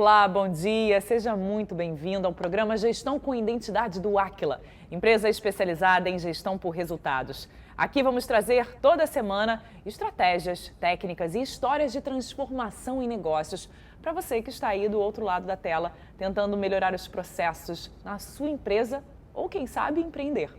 Olá, bom dia, seja muito bem-vindo ao programa Gestão com Identidade do Aquila, empresa especializada em gestão por resultados. Aqui vamos trazer toda semana estratégias, técnicas e histórias de transformação em negócios para você que está aí do outro lado da tela, tentando melhorar os processos na sua empresa ou, quem sabe, empreender.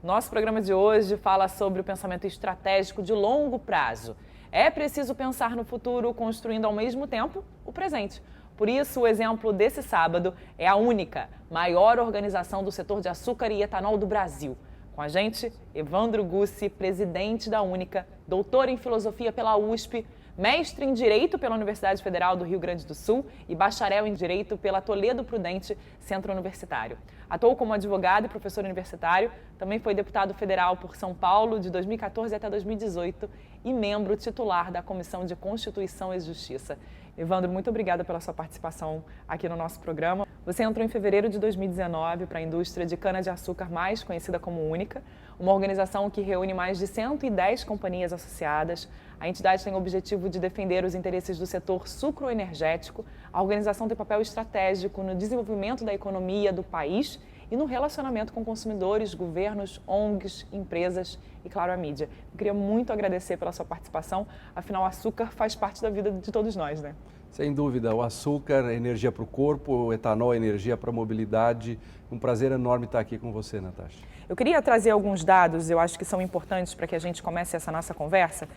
O nosso programa de hoje fala sobre o pensamento estratégico de longo prazo. É preciso pensar no futuro, construindo ao mesmo tempo o presente. Por isso, o exemplo desse sábado é a Única, maior organização do setor de açúcar e etanol do Brasil. Com a gente, Evandro Gussi, presidente da Única, doutor em filosofia pela USP, mestre em Direito pela Universidade Federal do Rio Grande do Sul e bacharel em Direito pela Toledo Prudente Centro Universitário. Atuou como advogado e professor universitário, também foi deputado federal por São Paulo de 2014 até 2018 e membro titular da Comissão de Constituição e Justiça. Evandro, muito obrigada pela sua participação aqui no nosso programa. Você entrou em fevereiro de 2019 para a indústria de cana-de-açúcar mais conhecida como Única, uma organização que reúne mais de 110 companhias associadas. A entidade tem o objetivo de defender os interesses do setor sucroenergético. A organização tem papel estratégico no desenvolvimento da economia do país e no relacionamento com consumidores, governos, ONGs, empresas e, claro, a mídia. Eu queria muito agradecer pela sua participação, afinal, o açúcar faz parte da vida de todos nós, né? Sem dúvida, o açúcar é energia para o corpo, o etanol é energia para a mobilidade. Um prazer enorme estar aqui com você, Natasha. Eu queria trazer alguns dados, eu acho que são importantes para que a gente comece essa nossa conversa.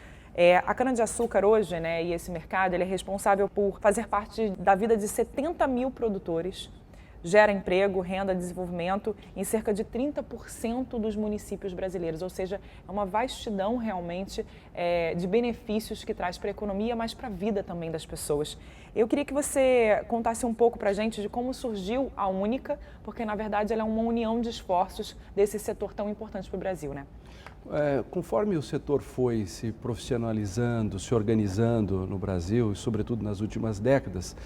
A cana-de-açúcar hoje, né, e esse mercado, ele é responsável por fazer parte da vida de 70 mil produtores, gera emprego, renda, desenvolvimento em cerca de 30% dos municípios brasileiros, ou seja, é uma vastidão realmente de benefícios que traz para a economia, mas para a vida também das pessoas. Eu queria que você contasse um pouco para a gente de como surgiu a Única, porque na verdade ela é uma união de esforços desse setor tão importante para o Brasil, né? Conforme o setor foi se profissionalizando, se organizando no Brasil, e sobretudo nas últimas décadas,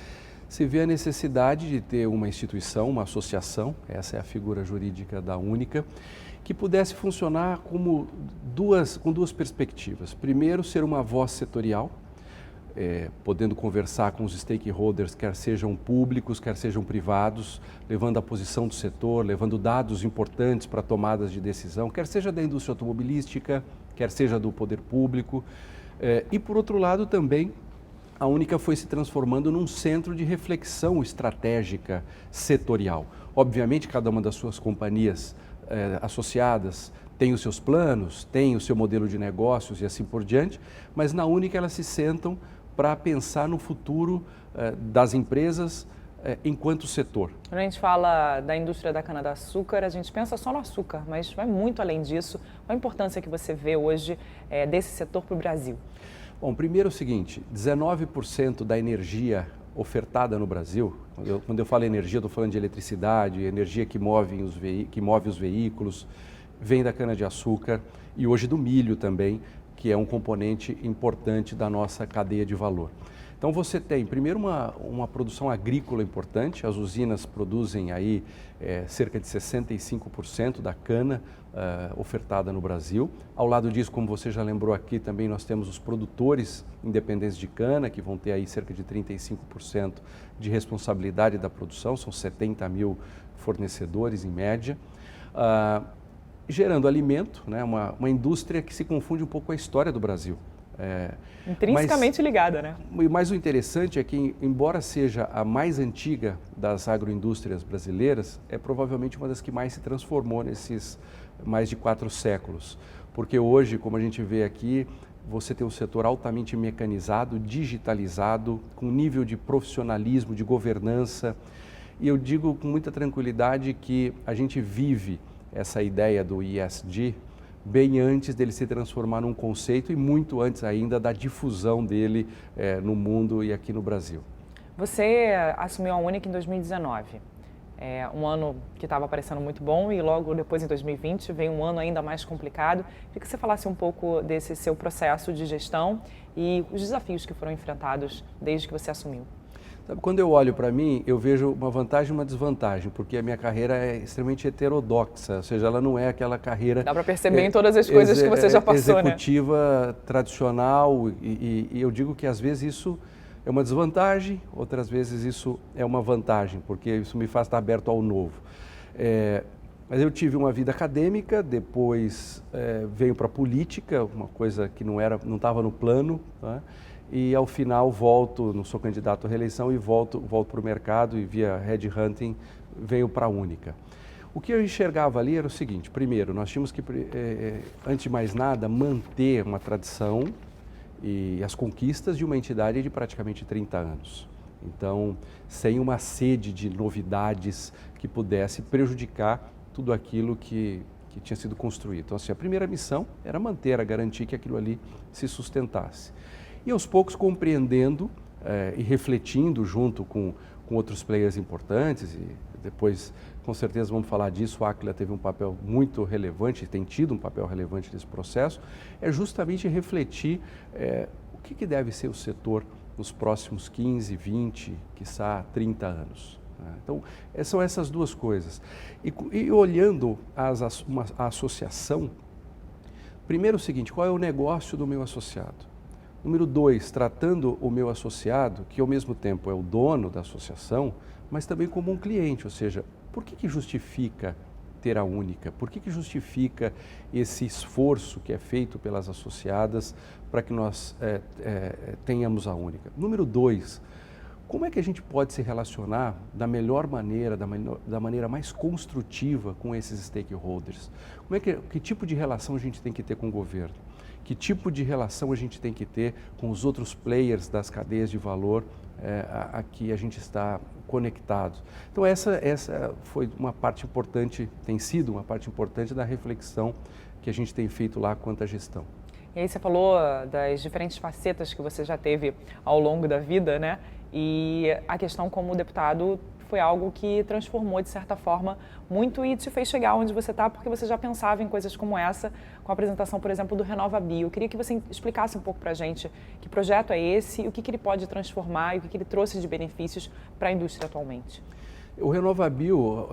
se vê a necessidade de ter uma instituição, uma associação, essa é a figura jurídica da Única, que pudesse funcionar com duas perspectivas. Primeiro, ser uma voz setorial, podendo conversar com os stakeholders, quer sejam públicos, quer sejam privados, levando a posição do setor, levando dados importantes para tomadas de decisão, quer seja da indústria automobilística, quer seja do poder público. E, por outro lado, também, a Única foi se transformando num centro de reflexão estratégica setorial. Obviamente, cada uma das suas companhias associadas tem os seus planos, tem o seu modelo de negócios e assim por diante, mas na Única elas se sentam para pensar no futuro das empresas enquanto setor. Quando a gente fala da indústria da cana-de-açúcar, a gente pensa só no açúcar, mas vai muito além disso. Qual a importância que você vê hoje desse setor para o Brasil? Bom, primeiro é o seguinte, 19% da energia ofertada no Brasil, quando eu falo energia, estou falando de eletricidade, energia que move os veículos, vem da cana-de-açúcar e hoje do milho também, que é um componente importante da nossa cadeia de valor. Então você tem, primeiro, uma produção agrícola importante, as usinas produzem aí cerca de 65% da cana ofertada no Brasil. Ao lado disso, como você já lembrou aqui, também nós temos os produtores independentes de cana, que vão ter aí cerca de 35% de responsabilidade da produção, são 70 mil fornecedores em média. Gerando alimento, né, uma indústria que se confunde um pouco com a história do Brasil. Intrinsecamente ligada, né? Mas o interessante é que, embora seja a mais antiga das agroindústrias brasileiras, é provavelmente uma das que mais se transformou nesses mais de 4 séculos. Porque hoje, como a gente vê aqui, você tem um setor altamente mecanizado, digitalizado, com nível de profissionalismo, de governança. E eu digo com muita tranquilidade que a gente vive essa ideia do ESG bem antes dele se transformar num conceito e muito antes ainda da difusão dele no mundo e aqui no Brasil. Você assumiu a Única em 2019, um ano que estava parecendo muito bom e logo depois, em 2020, veio um ano ainda mais complicado. Queria que você falasse um pouco desse seu processo de gestão e os desafios que foram enfrentados desde que você assumiu. Sabe, quando eu olho para mim, eu vejo uma vantagem e uma desvantagem, porque a minha carreira é extremamente heterodoxa, ou seja, ela não é aquela carreira... Dá para perceber em todas as coisas que você já passou, executiva, né? Tradicional, e eu digo que às vezes isso é uma desvantagem, outras vezes isso é uma vantagem, porque isso me faz estar aberto ao novo. Mas eu tive uma vida acadêmica, depois venho para a política, uma coisa que não estava no plano, tá? E ao final não sou candidato à reeleição e volto para o mercado e via headhunting venho para a Única. O que eu enxergava ali era o seguinte: primeiro, nós tínhamos que, antes de mais nada, manter uma tradição e as conquistas de uma entidade de praticamente 30 anos. Então, sem uma sede de novidades que pudesse prejudicar tudo aquilo que tinha sido construído. Então, assim, a primeira missão era garantir que aquilo ali se sustentasse. E aos poucos compreendendo e refletindo junto com outros players importantes, e depois com certeza vamos falar disso, a Aquila teve um papel muito relevante, tem tido um papel relevante nesse processo, é justamente refletir o que deve ser o setor nos próximos 15, 20, quiçá 30 anos. Então, são essas duas coisas. E olhando a associação, primeiro o seguinte: qual é o negócio do meu associado? Número 2, tratando o meu associado, que ao mesmo tempo é o dono da associação, mas também como um cliente, ou seja, por que justifica ter a Única? Por que justifica esse esforço que é feito pelas associadas para que nós tenhamos a Única? Número 2, como é que a gente pode se relacionar da melhor maneira, da maneira mais construtiva com esses stakeholders? Que tipo de relação a gente tem que ter com o governo? Que tipo de relação a gente tem que ter com os outros players das cadeias de valor a que a gente está conectado? Então essa foi uma parte importante, tem sido uma parte importante da reflexão que a gente tem feito lá quanto à gestão. E aí você falou das diferentes facetas que você já teve ao longo da vida, né? E a questão como deputado foi algo que transformou, de certa forma, muito e te fez chegar onde você está, porque você já pensava em coisas como essa, com a apresentação, por exemplo, do RenovaBio. Eu queria que você explicasse um pouco para a gente que projeto é esse, o que ele pode transformar e o que ele trouxe de benefícios para a indústria atualmente. O RenovaBio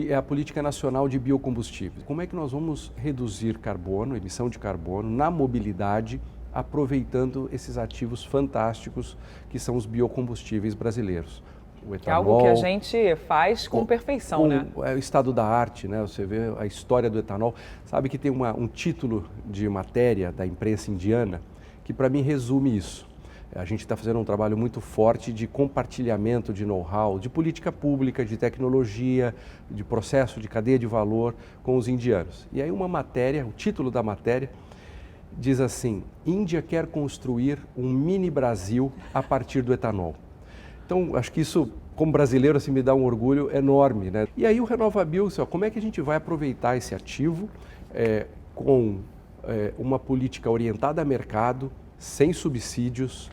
é a política nacional de biocombustíveis. Como é que nós vamos reduzir carbono, emissão de carbono, na mobilidade, aproveitando esses ativos fantásticos que são os biocombustíveis brasileiros? O etanol, que é algo que a gente faz com perfeição, né? É o estado da arte, né? Você vê a história do etanol. Sabe que tem um título de matéria da imprensa indiana que para mim resume isso. A gente está fazendo um trabalho muito forte de compartilhamento de know-how, de política pública, de tecnologia, de processo de cadeia de valor com os indianos. E aí o título da matéria diz assim: Índia quer construir um mini Brasil a partir do etanol. Então, acho que isso, como brasileiro, assim, me dá um orgulho enorme, né? E aí o RenovaBio, como é que a gente vai aproveitar esse ativo com uma política orientada a mercado, sem subsídios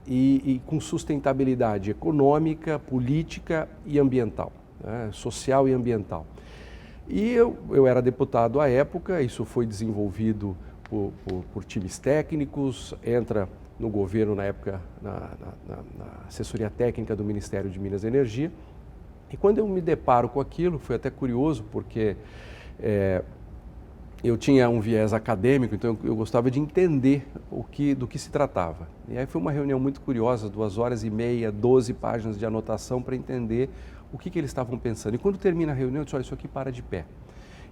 e com sustentabilidade econômica, política e ambiental, né? Social e ambiental. E eu era deputado à época, isso foi desenvolvido por times técnicos, entra no governo na época, na assessoria técnica do Ministério de Minas e Energia. E quando eu me deparo com aquilo, foi até curioso, porque eu tinha um viés acadêmico, então eu gostava de entender do que se tratava. E aí foi uma reunião muito curiosa, 2h30, 12 páginas de anotação para entender o que eles estavam pensando. E quando termina a reunião, eu disse: olha, isso aqui para de pé.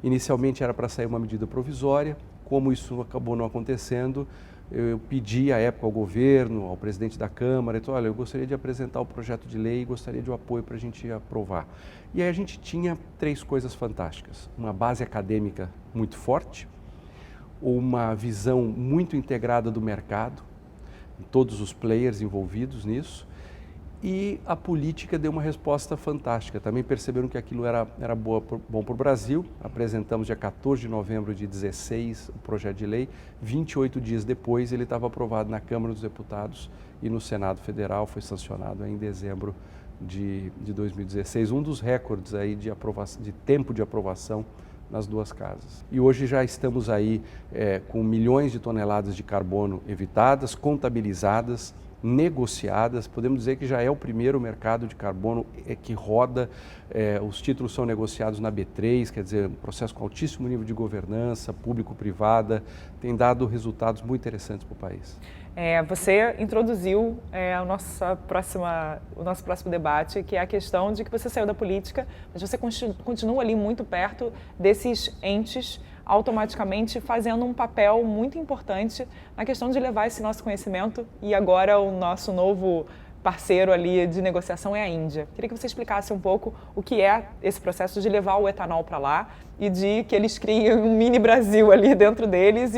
Inicialmente era para sair uma medida provisória, como isso acabou não acontecendo, eu pedi à época ao governo, ao presidente da Câmara, então, olha, eu gostaria de apresentar o projeto de lei e gostaria de um apoio para a gente aprovar. E aí a gente tinha 3 coisas fantásticas: uma base acadêmica muito forte, uma visão muito integrada do mercado, todos os players envolvidos nisso, e a política deu uma resposta fantástica. Também perceberam que aquilo era bom para o Brasil. Apresentamos dia 14 de novembro de 2016 o projeto de lei. 28 dias depois ele estava aprovado na Câmara dos Deputados e no Senado Federal, foi sancionado em dezembro de 2016. Um dos recordes aí de tempo de aprovação nas duas casas. E hoje já estamos aí com milhões de toneladas de carbono evitadas, contabilizadas, negociadas. Podemos dizer que já é o primeiro mercado de carbono que roda, os títulos são negociados na B3, quer dizer, um processo com altíssimo nível de governança, público-privada, tem dado resultados muito interessantes para o país. Você introduziu o nosso próximo debate, que é a questão de que você saiu da política, mas você continua ali muito perto desses entes, automaticamente fazendo um papel muito importante na questão de levar esse nosso conhecimento, e agora o nosso novo parceiro ali de negociação é a Índia. Queria que você explicasse um pouco o que é esse processo de levar o etanol para lá e de que eles criem um mini Brasil ali dentro deles.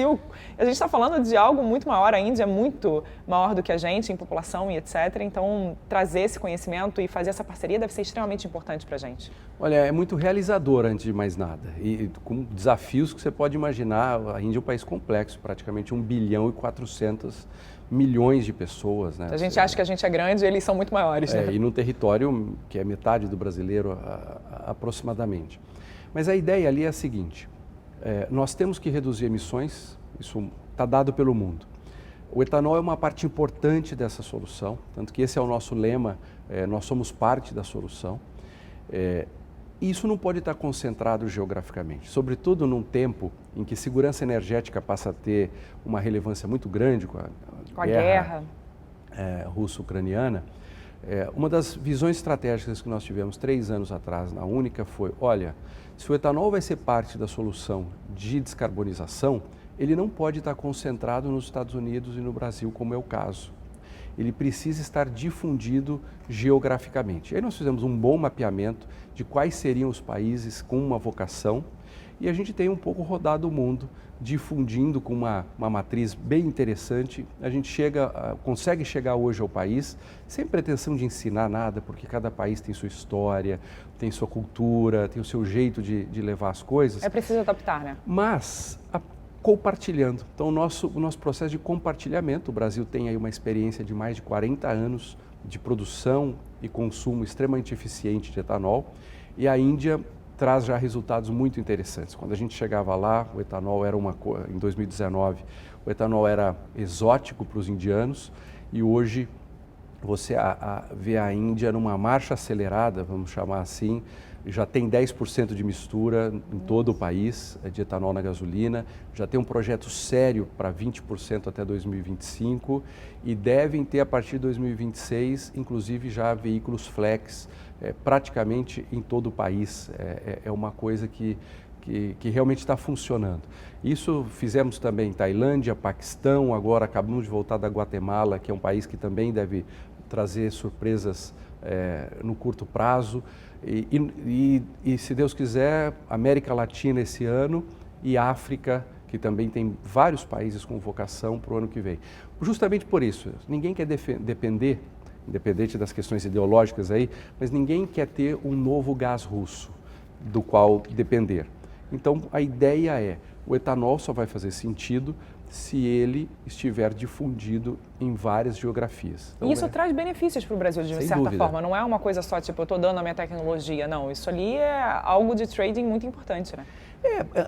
A gente está falando de algo muito maior, a Índia é muito maior do que a gente em população e etc. Então, trazer esse conhecimento e fazer essa parceria deve ser extremamente importante para a gente. Olha, é muito realizador, antes de mais nada. E com desafios que você pode imaginar, a Índia é um país complexo, praticamente 1 bilhão e 400 milhões de pessoas. Né? A gente acha que a gente é grande, eles são muito maiores. Né? E num território que é metade do brasileiro aproximadamente. Mas a ideia ali é a seguinte, nós temos que reduzir emissões, isso está dado pelo mundo. O etanol é uma parte importante dessa solução, tanto que esse é o nosso lema, nós somos parte da solução. E isso não pode estar concentrado geograficamente, sobretudo num tempo em que segurança energética passa a ter uma relevância muito grande com a guerra russo-ucraniana. Uma das visões estratégicas que nós tivemos 3 anos atrás na Única foi, olha, se o etanol vai ser parte da solução de descarbonização, ele não pode estar concentrado nos Estados Unidos e no Brasil, como é o caso. Ele precisa estar difundido geograficamente. Aí nós fizemos um bom mapeamento de quais seriam os países com uma vocação e a gente tem um pouco rodado o mundo, difundindo com uma matriz bem interessante. A gente consegue chegar hoje ao país sem pretensão de ensinar nada, porque cada país tem sua história, tem sua cultura, tem o seu jeito de levar as coisas. É preciso adaptar, né? Mas compartilhando. Então, o nosso processo de compartilhamento, o Brasil tem aí uma experiência de mais de 40 anos de produção e consumo extremamente eficiente de etanol, e a Índia traz já resultados muito interessantes. Quando a gente chegava lá, o etanol era em 2019, o etanol era exótico para os indianos, e hoje você vê a Índia numa marcha acelerada, vamos chamar assim, já tem 10% de mistura em todo o país de etanol na gasolina, já tem um projeto sério para 20% até 2025 e devem ter a partir de 2026, inclusive já veículos flex praticamente em todo o país. É uma coisa que realmente está funcionando. Isso fizemos também em Tailândia, Paquistão, agora acabamos de voltar da Guatemala, que é um país que também deve trazer surpresas no curto prazo. E se Deus quiser, América Latina esse ano e África, que também tem vários países com vocação para o ano que vem. Justamente por isso, ninguém quer depender, independente das questões ideológicas aí, mas ninguém quer ter um novo gás russo do qual depender. Então a ideia é, o etanol só vai fazer sentido se ele estiver difundido em várias geografias. Então, e isso traz benefícios para o Brasil, de certa forma. Não é uma coisa só, tipo, eu estou dando a minha tecnologia. Não, isso ali é algo de trading muito importante, né?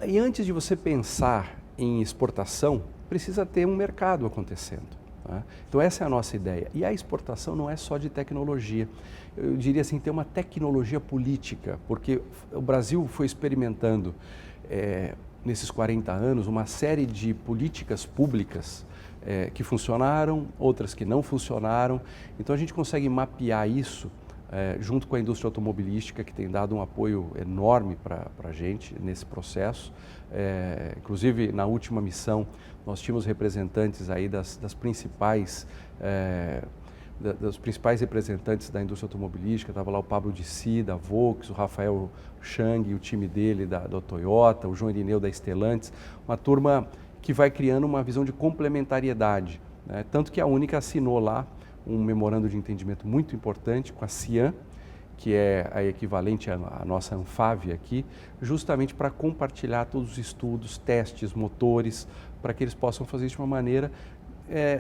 E antes de você pensar em exportação, precisa ter um mercado acontecendo. Tá? Então essa é a nossa ideia. E a exportação não é só de tecnologia. Eu diria assim, tem uma tecnologia política, porque o Brasil foi experimentando nesses 40 anos, uma série de políticas públicas que funcionaram, outras que não funcionaram. Então a gente consegue mapear isso junto com a indústria automobilística, que tem dado um apoio enorme para a gente nesse processo. Inclusive, na última missão, nós tínhamos representantes aí dos principais representantes da indústria automobilística. Estava lá o Pablo Dissi, da Volks, o Rafael Chang e o time dele da Toyota, o João Irineu da Stellantis, uma turma que vai criando uma visão de complementariedade, né? Tanto que a Única assinou lá um memorando de entendimento muito importante com a Cian, que é a equivalente à nossa Anfávia aqui, justamente para compartilhar todos os estudos, testes, motores, para que eles possam fazer isso de uma maneira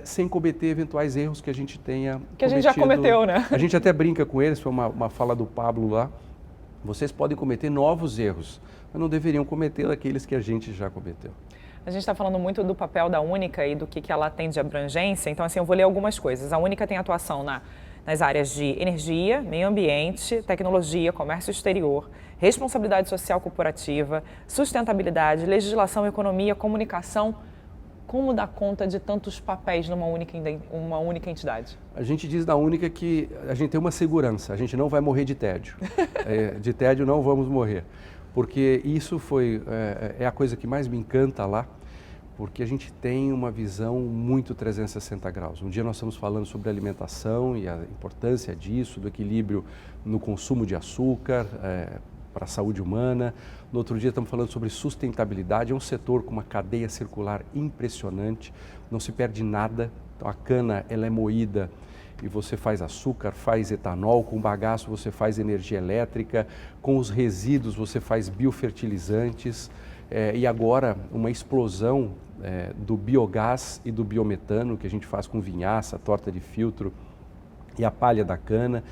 sem cometer eventuais erros que a gente tenha cometido. Que a gente já cometeu, né? A gente até brinca com eles, foi uma fala do Pablo lá, vocês podem cometer novos erros, mas não deveriam cometer aqueles que a gente já cometeu. A gente está falando muito do papel da Única e do que ela tem de abrangência, então assim, eu vou ler algumas coisas. A Única tem atuação nas áreas de energia, meio ambiente, tecnologia, comércio exterior, responsabilidade social corporativa, sustentabilidade, legislação, economia, comunicação, Como dar conta de tantos papéis numa única entidade? A gente diz na Única que a gente tem uma segurança, a gente não vai morrer de tédio. De tédio não vamos morrer, porque isso é a coisa que mais me encanta lá, porque a gente tem uma visão muito 360 graus. Um dia nós estamos falando sobre alimentação e a importância disso, do equilíbrio no consumo de açúcar, para a saúde humana. No outro dia estamos falando sobre sustentabilidade, é um setor com uma cadeia circular impressionante, não se perde nada. Então a cana ela é moída e você faz açúcar, faz etanol, com bagaço você faz energia elétrica, com os resíduos você faz biofertilizantes e agora uma explosão do biogás e do biometano que a gente faz com vinhaça, torta de filtro e a palha da cana,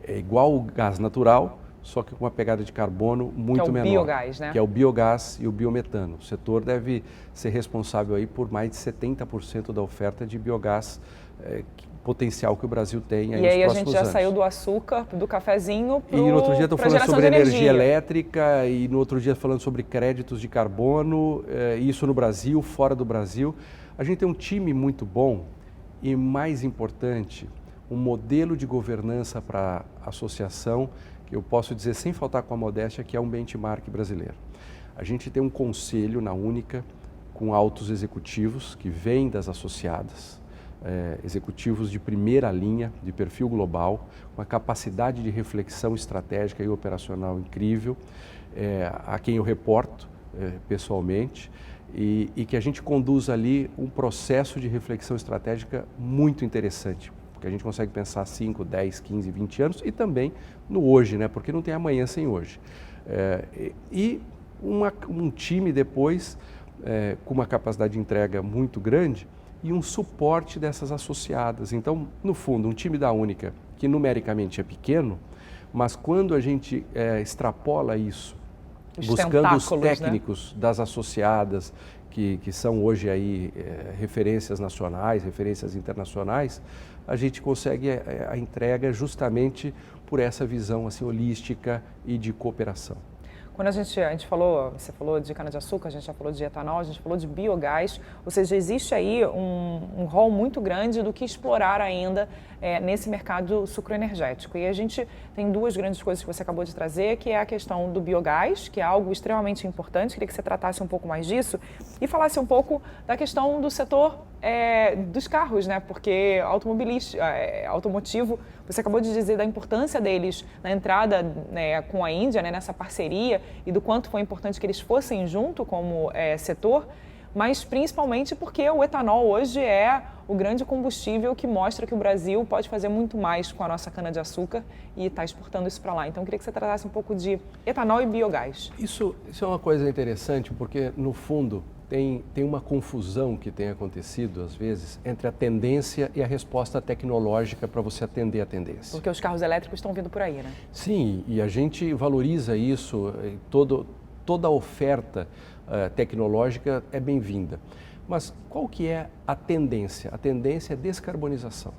é igual o gás natural, só que com uma pegada de carbono muito menor. Que é o biogás, né? Que é o biogás e o biometano. O setor deve ser responsável aí por mais de 70% da oferta de biogás potencial que o Brasil tem aí nos próximos anos. E aí a gente já saiu do açúcar, do cafezinho, para E no outro dia estou falando sobre energia elétrica e no outro dia falando sobre créditos de carbono, isso no Brasil, fora do Brasil. A gente tem um time muito bom e, mais importante, um modelo de governança para a associação que eu posso dizer sem faltar com a modéstia que é um benchmark brasileiro. A gente tem um conselho na Única com altos executivos que vêm das associadas, executivos de primeira linha, de perfil global, uma capacidade de reflexão estratégica e operacional incrível, a quem eu reporto pessoalmente, e que a gente conduz ali um processo de reflexão estratégica muito interessante, porque a gente consegue pensar 5, 10, 15, 20 anos e também no hoje, né? Porque não tem amanhã sem hoje. E um time depois com uma capacidade de entrega muito grande e um suporte dessas associadas. Então, no fundo, um time da Única, que numericamente é pequeno, mas quando a gente extrapola isso, buscando os técnicos, né, das associadas, que são hoje aí referências nacionais, referências internacionais, a gente consegue a entrega justamente por essa visão assim, holística e de cooperação. Quando a gente falou, você falou de cana-de-açúcar, a gente já falou de etanol, a gente falou de biogás, ou seja, existe aí um rol muito grande do que explorar ainda nesse mercado sucroenergético. E a gente tem duas grandes coisas que você acabou de trazer, que é a questão do biogás, que é algo extremamente importante, queria que você tratasse um pouco mais disso, e falasse um pouco da questão do setor dos carros, né? Porque automotivo, você acabou de dizer da importância deles na entrada, né, com a Índia, né, nessa parceria, e do quanto foi importante que eles fossem junto como setor, mas principalmente porque o etanol hoje é o grande combustível que mostra que o Brasil pode fazer muito mais com a nossa cana-de-açúcar e está exportando isso para lá. Então, eu queria que você tratasse um pouco de etanol e biogás. Isso é uma coisa interessante, porque, no fundo, tem uma confusão que tem acontecido, às vezes, entre a tendência e a resposta tecnológica para você atender a tendência. Porque os carros elétricos estão vindo por aí, né? Sim, e a gente valoriza isso, toda a oferta tecnológica é bem-vinda. Mas qual que é a tendência? A tendência é descarbonização.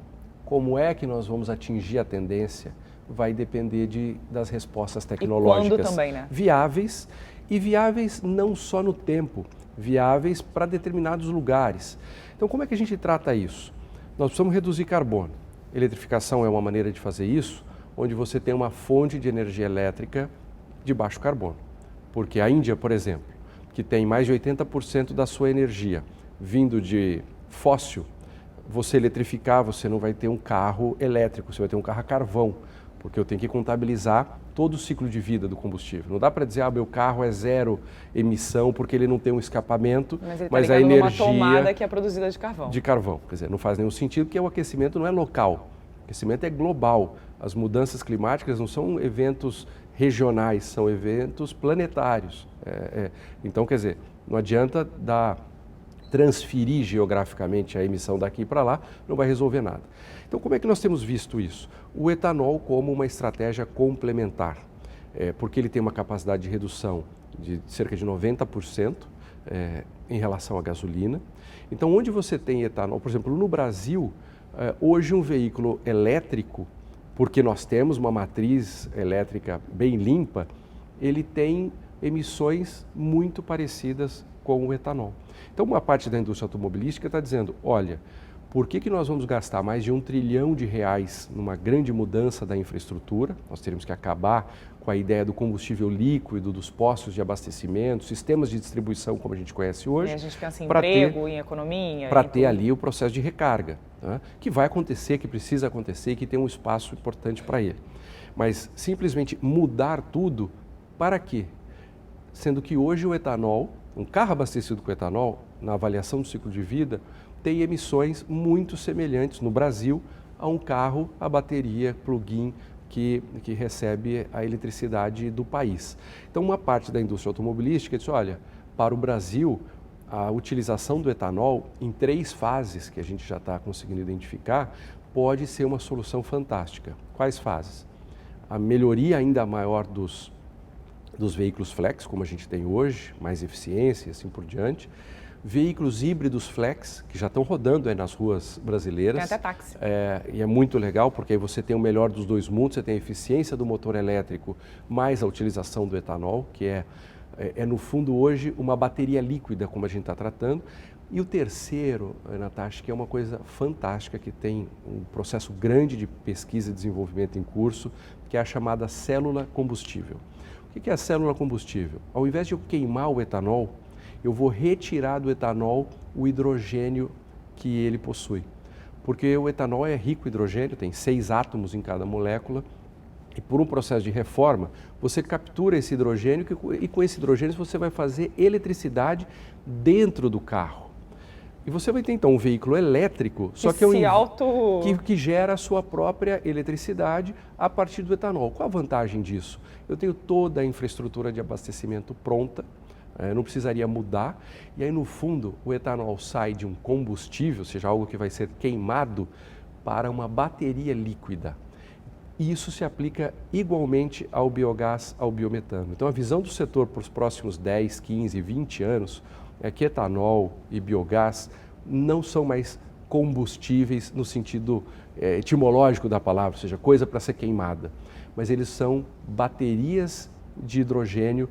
Como é que nós vamos atingir a tendência? Vai depender das respostas tecnológicas e quando também, né? Viáveis, e viáveis não só no tempo, viáveis para determinados lugares. Então, como é que a gente trata isso? Nós precisamos reduzir carbono. Eletrificação é uma maneira de fazer isso, onde você tem uma fonte de energia elétrica de baixo carbono. Porque a Índia, por exemplo, que tem mais de 80% da sua energia vindo de fóssil, você eletrificar, você não vai ter um carro elétrico, você vai ter um carro a carvão, porque eu tenho que contabilizar todo o ciclo de vida do combustível. Não dá para dizer, meu carro é zero emissão porque ele não tem um escapamento, mas a energia numa tomada que é produzida de carvão. De carvão, quer dizer, não faz nenhum sentido porque o aquecimento não é local, o aquecimento é global. As mudanças climáticas não são eventos regionais, são eventos planetários. Então, quer dizer, não adianta transferir geograficamente a emissão daqui para lá, não vai resolver nada. Então, como é que nós temos visto isso? O etanol como uma estratégia complementar, porque ele tem uma capacidade de redução de cerca de 90% em relação à gasolina. Então, onde você tem etanol, por exemplo, no Brasil, hoje um veículo elétrico, porque nós temos uma matriz elétrica bem limpa, ele tem emissões muito parecidas com o etanol. Então, uma parte da indústria automobilística está dizendo, olha, por que nós vamos gastar mais de R$1 trilhão numa grande mudança da infraestrutura? Nós teremos que acabar com a ideia do combustível líquido, dos postos de abastecimento, sistemas de distribuição como a gente conhece hoje. E a gente pensa em emprego, em economia. Para ter ali o processo de recarga, né? Que vai acontecer, que precisa acontecer e que tem um espaço importante para ele. Mas simplesmente mudar tudo, para quê? Sendo que hoje o etanol, um carro abastecido com etanol, na avaliação do ciclo de vida, tem emissões muito semelhantes no Brasil a um carro a bateria plug-in que recebe a eletricidade do país. Então, uma parte da indústria automobilística diz, olha, para o Brasil, a utilização do etanol em 3 fases, que a gente já está conseguindo identificar, pode ser uma solução fantástica. Quais fases? A melhoria ainda maior dos veículos flex, como a gente tem hoje, mais eficiência e assim por diante. Veículos híbridos flex, que já estão rodando aí nas ruas brasileiras. Tem até táxi. E é muito legal, porque aí você tem o melhor dos dois mundos, você tem a eficiência do motor elétrico, mais a utilização do etanol, que é no fundo hoje uma bateria líquida, como a gente está tratando. E o terceiro, Natasha, que é uma coisa fantástica, que tem um processo grande de pesquisa e desenvolvimento em curso, que é a chamada célula combustível. O que é a célula combustível? Ao invés de eu queimar o etanol, eu vou retirar do etanol o hidrogênio que ele possui. Porque o etanol é rico em hidrogênio, tem 6 átomos em cada molécula, e por um processo de reforma, você captura esse hidrogênio e com esse hidrogênio você vai fazer eletricidade dentro do carro. E você vai ter então um veículo elétrico, só que que gera a sua própria eletricidade a partir do etanol. Qual a vantagem disso? Eu tenho toda a infraestrutura de abastecimento pronta, não precisaria mudar, e aí no fundo o etanol sai de um combustível, ou seja, algo que vai ser queimado, para uma bateria líquida. E isso se aplica igualmente ao biogás, ao biometano. Então a visão do setor para os próximos 10, 15, 20 anos é que etanol e biogás não são mais combustíveis no sentido etimológico da palavra, ou seja, coisa para ser queimada, mas eles são baterias de hidrogênio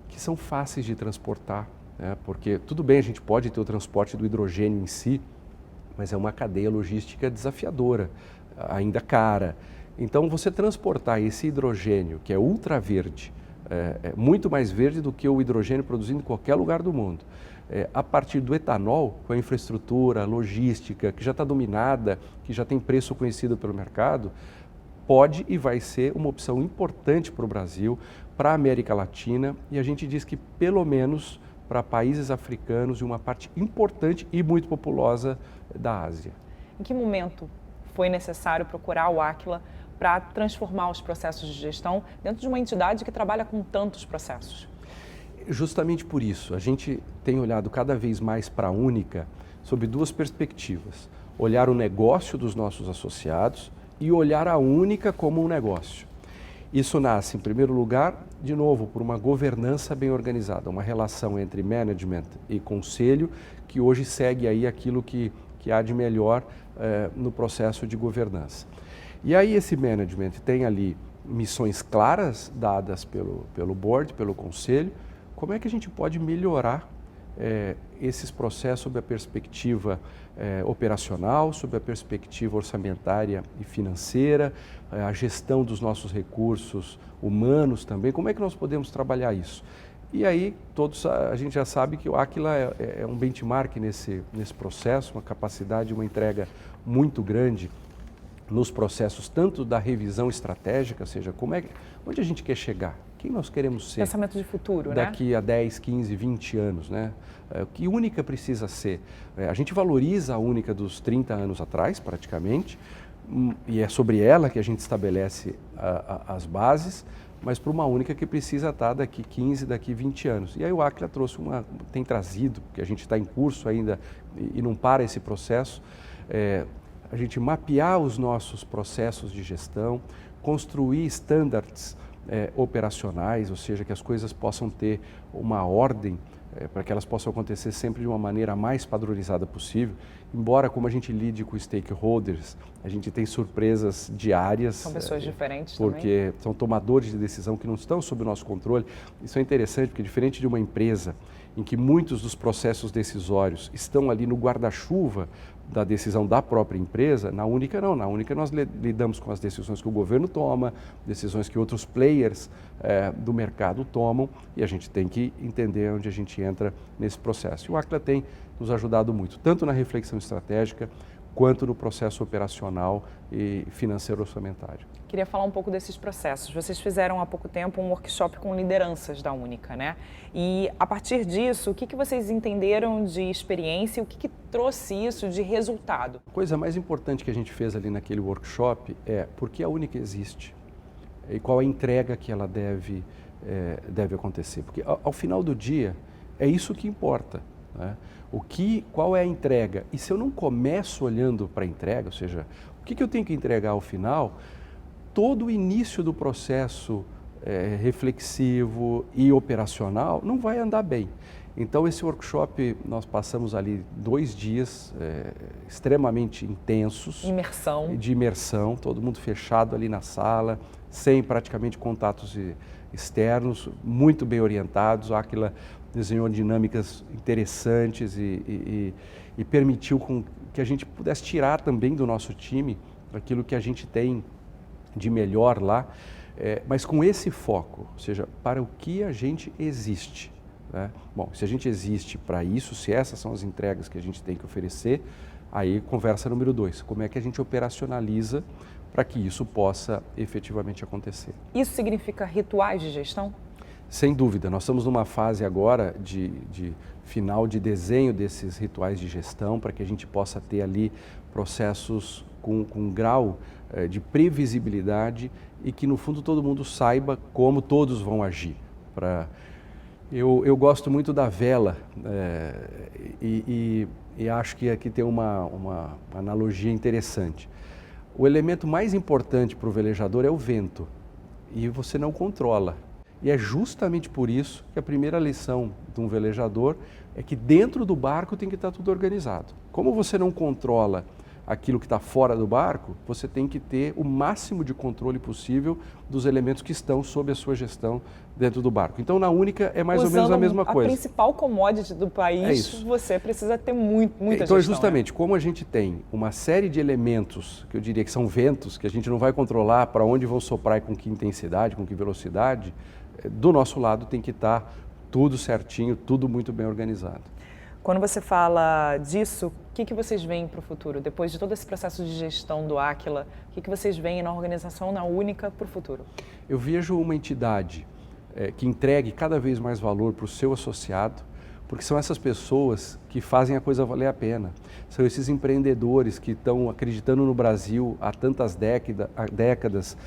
que são fáceis de transportar, né? Porque tudo bem, a gente pode ter o transporte do hidrogênio em si, mas é uma cadeia logística desafiadora, ainda cara. Então, você transportar esse hidrogênio, que é ultra verde, é muito mais verde do que o hidrogênio produzido em qualquer lugar do mundo, a partir do etanol, com a infraestrutura logística que já está dominada, que já tem preço conhecido pelo mercado, pode e vai ser uma opção importante para o Brasil, para a América Latina, e a gente diz que pelo menos para países africanos e uma parte importante e muito populosa da Ásia. Em que momento foi necessário procurar o Aquila para transformar os processos de gestão dentro de uma entidade que trabalha com tantos processos? Justamente por isso, a gente tem olhado cada vez mais para a Única sob 2 perspectivas. Olhar o negócio dos nossos associados e olhar a Única como um negócio. Isso nasce, em primeiro lugar, de novo, por uma governança bem organizada, uma relação entre management e conselho, que hoje segue aí aquilo que há de melhor no processo de governança. E aí esse management tem ali missões claras dadas pelo board, pelo conselho. Como é que a gente pode melhorar esses processos sob a perspectiva operacional, sob a perspectiva orçamentária e financeira, a gestão dos nossos recursos humanos também, como é que nós podemos trabalhar isso? E aí a gente já sabe que o Aquila é um benchmark nesse processo, uma capacidade, uma entrega muito grande nos processos, tanto da revisão estratégica, ou seja, onde a gente quer chegar, quem nós queremos ser. Pensamento de futuro, daqui a 10, 15, 20 anos, né? O que Única precisa ser? A gente valoriza a Única dos 30 anos atrás, praticamente, e é sobre ela que a gente estabelece as bases, mas para uma Única que precisa estar daqui 15, daqui 20 anos. E aí o Aquila tem trazido, que a gente está em curso ainda e não para esse processo, a gente mapear os nossos processos de gestão, construir standards operacionais, ou seja, que as coisas possam ter uma ordem para que elas possam acontecer sempre de uma maneira mais padronizada possível, embora como a gente lide com stakeholders, a gente tem surpresas diárias. São pessoas diferentes porque também. São tomadores de decisão que não estão sob o nosso controle. Isso é interessante porque diferente de uma empresa em que muitos dos processos decisórios estão ali no guarda-chuva da decisão da própria empresa, na Única não. Na Única nós lidamos com as decisões que o governo toma, decisões que outros players do mercado tomam e a gente tem que entender onde a gente entra nesse processo. E o Aquila tem nos ajudado muito, tanto na reflexão estratégica quanto no processo operacional e financeiro orçamentário. Queria falar um pouco desses processos. Vocês fizeram há pouco tempo um workshop com lideranças da Única, né? E a partir disso, o que vocês entenderam de experiência e o que trouxe isso de resultado? A coisa mais importante que a gente fez ali naquele workshop é por que a Única existe e qual a entrega que ela deve acontecer. Porque ao final do dia é isso que importa, né? Qual é a entrega? E se eu não começo olhando para a entrega, ou seja, o que eu tenho que entregar ao final, todo o início do processo reflexivo e operacional não vai andar bem. Então esse workshop, nós passamos ali 2 dias extremamente intensos. De imersão, todo mundo fechado ali na sala, sem praticamente contatos externos, muito bem orientados. A Aquila desenhou dinâmicas interessantes e permitiu que a gente pudesse tirar também do nosso time aquilo que a gente tem de melhor lá, mas com esse foco, ou seja, para o que a gente existe, né? Bom, se a gente existe para isso, se essas são as entregas que a gente tem que oferecer, aí conversa número 2, como é que a gente operacionaliza para que isso possa efetivamente acontecer. Isso significa rituais de gestão? Sem dúvida, nós estamos numa fase agora de final de desenho desses rituais de gestão para que a gente possa ter ali processos com um grau de previsibilidade e que no fundo todo mundo saiba como todos vão agir. Eu gosto muito da vela e acho que aqui tem uma analogia interessante. O elemento mais importante para o velejador é o vento e você não controla. E é justamente por isso que a primeira lição de um velejador é que dentro do barco tem que estar tudo organizado. Como você não controla aquilo que está fora do barco, você tem que ter o máximo de controle possível dos elementos que estão sob a sua gestão dentro do barco. Então, na Única é mais ou menos a mesma coisa. A principal commodity do país, você precisa ter muita gestão. Então, justamente, como a gente tem uma série de elementos, que eu diria que são ventos, que a gente não vai controlar para onde vão soprar e com que intensidade, com que velocidade, do nosso lado tem que estar tudo certinho, tudo muito bem organizado. Quando você fala disso, o que vocês veem para o futuro? Depois de todo esse processo de gestão do Aquila, o que vocês veem na organização, na Única, para o futuro? Eu vejo uma entidade que entregue cada vez mais valor para o seu associado, porque são essas pessoas que fazem a coisa valer a pena. São esses empreendedores que estão acreditando no Brasil há tantas décadas,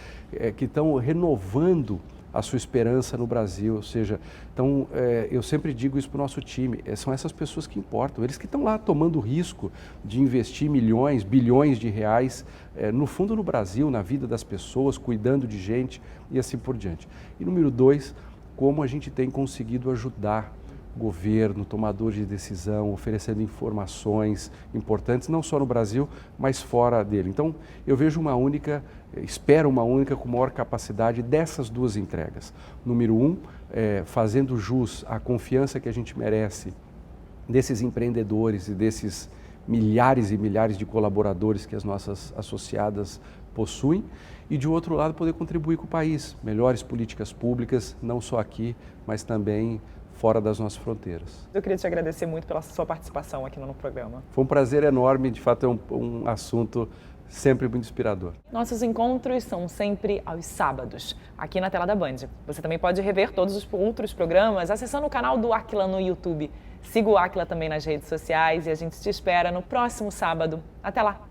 que estão renovando a sua esperança no Brasil, ou seja, então eu sempre digo isso para o nosso time, são essas pessoas que importam, eles que estão lá tomando o risco de investir milhões, bilhões de reais no fundo no Brasil, na vida das pessoas, cuidando de gente e assim por diante. E número 2, como a gente tem conseguido ajudar governo, tomador de decisão, oferecendo informações importantes, não só no Brasil, mas fora dele. Então, eu vejo espero uma Única com maior capacidade dessas 2 entregas. Número 1, fazendo jus à confiança que a gente merece desses empreendedores e desses milhares e milhares de colaboradores que as nossas associadas possuem, e de outro lado poder contribuir com o país, melhores políticas públicas, não só aqui, mas também fora das nossas fronteiras. Eu queria te agradecer muito pela sua participação aqui no programa. Foi um prazer enorme, de fato é um assunto sempre muito inspirador. Nossos encontros são sempre aos sábados, aqui na tela da Band. Você também pode rever todos os outros programas acessando o canal do Aquila no YouTube. Siga o Aquila também nas redes sociais e a gente te espera no próximo sábado. Até lá!